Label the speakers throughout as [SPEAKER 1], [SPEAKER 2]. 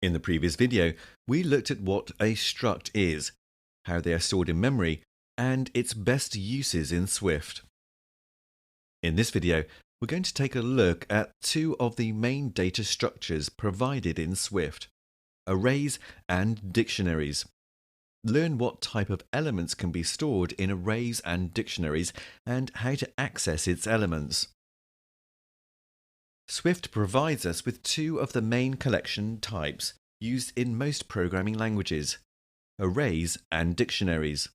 [SPEAKER 1] In the previous video, we looked at what a struct is, how they are stored in memory, and its best uses in Swift. In this video, we're going to take a look at two of the main data structures provided in Swift: arrays and dictionaries. Learn what type of elements can be stored in arrays and dictionaries and how to access its elements. Swift provides us with two of the main collection types used in most programming languages: arrays and dictionaries.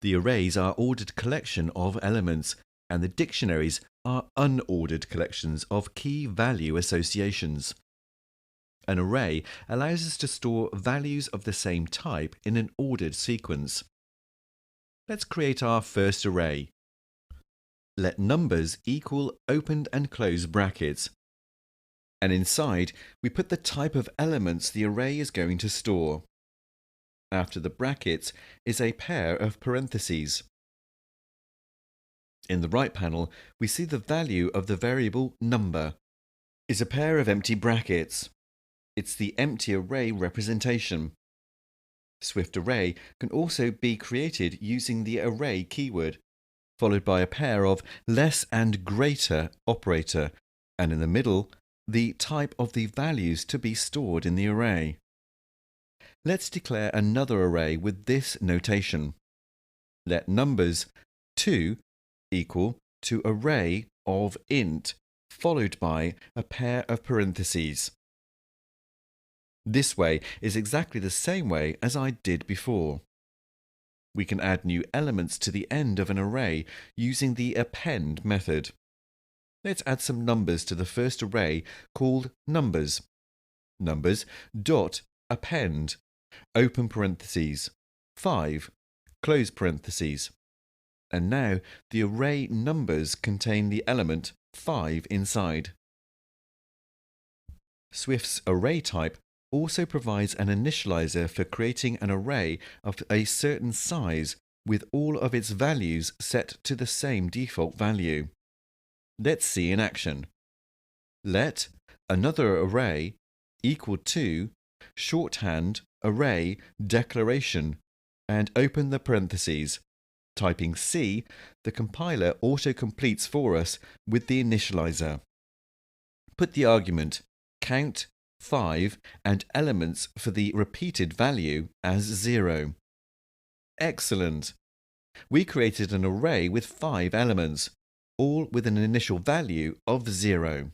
[SPEAKER 1] The arrays are ordered collection of elements, and the dictionaries are unordered collections of key value associations. An array allows us to store values of the same type in an ordered sequence. Let's create our first array. Let numbers equal open and close brackets. And inside, we put the type of elements the array is going to store. After the brackets is a pair of parentheses. In the right panel, we see the value of the variable number is a pair of empty brackets. It's the empty array representation. Swift array can also be created using the array keyword, followed by a pair of less and greater operator, and in the middle, the type of the values to be stored in the array. Let's declare another array with this notation. Let numbers 2 equal to array of int, followed by a pair of parentheses. This way is exactly the same way as I did before. We can add new elements to the end of an array using the append method. Let's add some numbers to the first array called numbers. Numbers dot append, open parentheses, 5, close parentheses. And now the array numbers contain the element 5 inside. Swift's array type also provides an initializer for creating an array of a certain size with all of its values set to the same default value. Let's see in action. Let another array equal to shorthand array declaration and open the parentheses. Typing C, the compiler auto-completes for us with the initializer. Put the argument count 5 and elements for the repeated value as 0. Excellent! We created an array with 5 elements, all with an initial value of 0.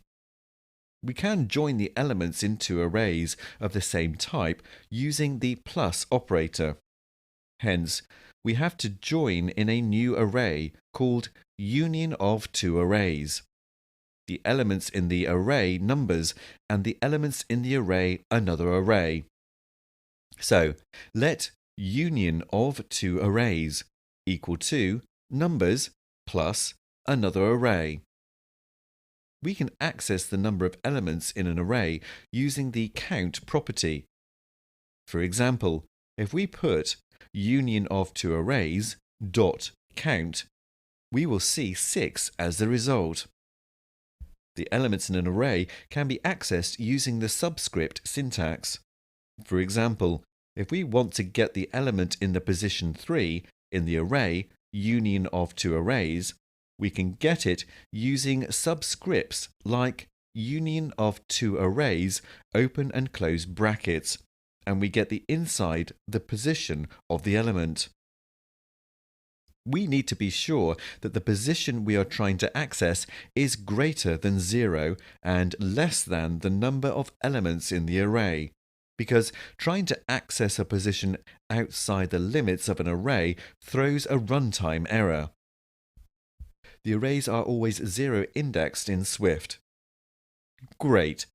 [SPEAKER 1] We can join the elements into arrays of the same type using the plus operator. Hence, we have to join in a new array called union of two arrays. The elements in the array numbers and the elements in the array another array. So, let union of two arrays equal to numbers plus another array. We can access the number of elements in an array using the count property. For example, if we put union of two arrays dot count, we will see 6 as the result. The elements in an array can be accessed using the subscript syntax. For example, if we want to get the element in the position 3 in the array union of two arrays, we can get it using subscripts like union of two arrays open and close brackets, and we get the inside the position of the element. We need to be sure that the position we are trying to access is greater than 0 and less than the number of elements in the array, because trying to access a position outside the limits of an array throws a runtime error. The arrays are always 0 indexed in Swift. Great!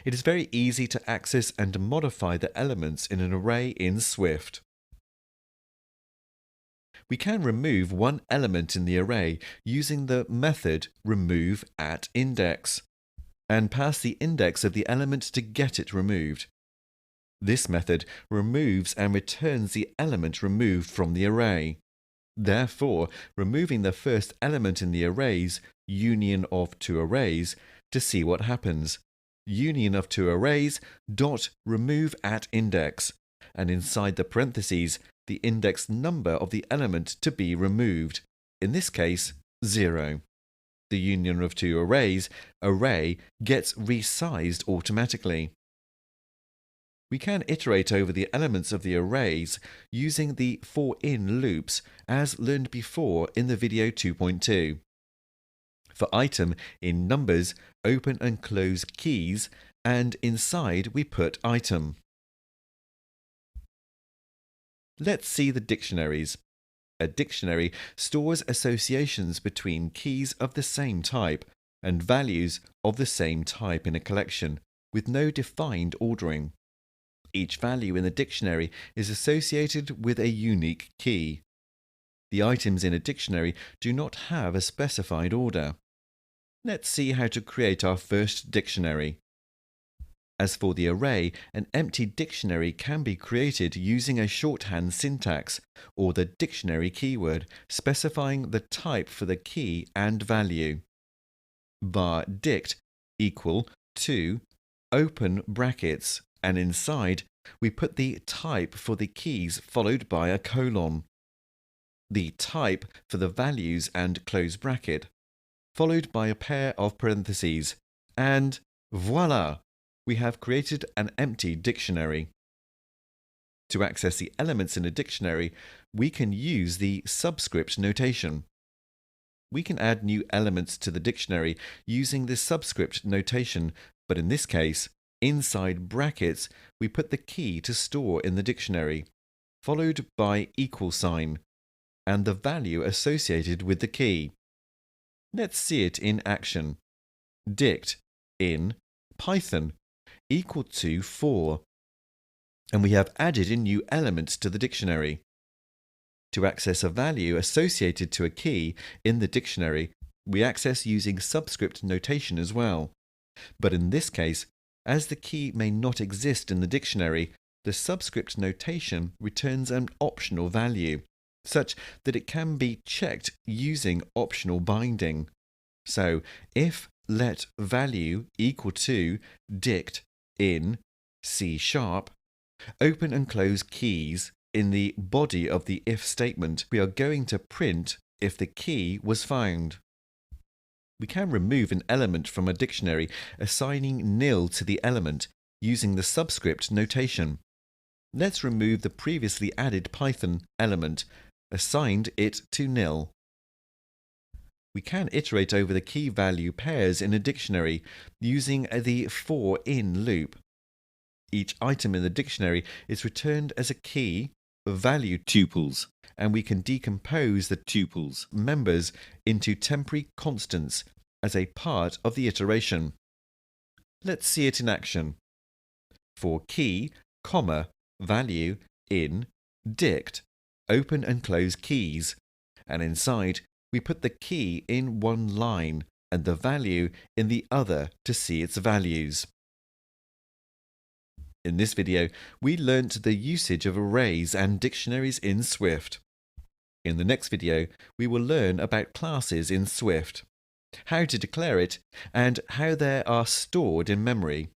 [SPEAKER 1] It is very easy to access and modify the elements in an array in Swift. We can remove one element in the array using the method remove@index and pass the index of the element to get it removed. This method removes and returns the element removed from the array. Therefore, removing the first element in the array's union of two arrays to see what happens. union of two arrays, dot remove at index, and inside the parentheses, the index number of the element to be removed, in this case, 0. The union of two arrays, array, gets resized automatically. We can iterate over the elements of the arrays using the for-in loops as learned before in the video 2.2. For item, in numbers, open and close keys, and inside we put item. Let's see the dictionaries. A dictionary stores associations between keys of the same type and values of the same type in a collection, with no defined ordering. Each value in the dictionary is associated with a unique key. The items in a dictionary do not have a specified order. Let's see how to create our first dictionary. As for the array, an empty dictionary can be created using a shorthand syntax, or the dictionary keyword, specifying the type for the key and value. Var dict equal to open brackets, and inside we put the type for the keys followed by a colon, the type for the values and close bracket, followed by a pair of parentheses, and voila! We have created an empty dictionary. To access the elements in a dictionary, we can use the subscript notation. We can add new elements to the dictionary using the subscript notation, but in this case, inside brackets, we put the key to store in the dictionary, followed by equal sign, and the value associated with the key. Let's see it in action. Dict in Python equal to 4, and we have added a new element to the dictionary. To access a value associated to a key in the dictionary, we access using subscript notation as well. But in this case, as the key may not exist in the dictionary, the subscript notation returns an optional value, such that it can be checked using optional binding. So, if let value equal to dict in C#, open and close keys, in the body of the if statement, we are going to print if the key was found. We can remove an element from a dictionary, assigning nil to the element, using the subscript notation. Let's remove the previously added Python element, assigned it to nil. We can iterate over the key value pairs in a dictionary, using the for-in loop. Each item in the dictionary is returned as a key, value tuples, and we can decompose the tuples members into temporary constants as a part of the iteration. Let's see it in action. For key, comma, value, in, dict, open and close keys, and inside we put the key in one line and the value in the other to see its values. In this video, we learnt the usage of arrays and dictionaries in Swift. In the next video, we will learn about classes in Swift, how to declare it, and how they are stored in memory.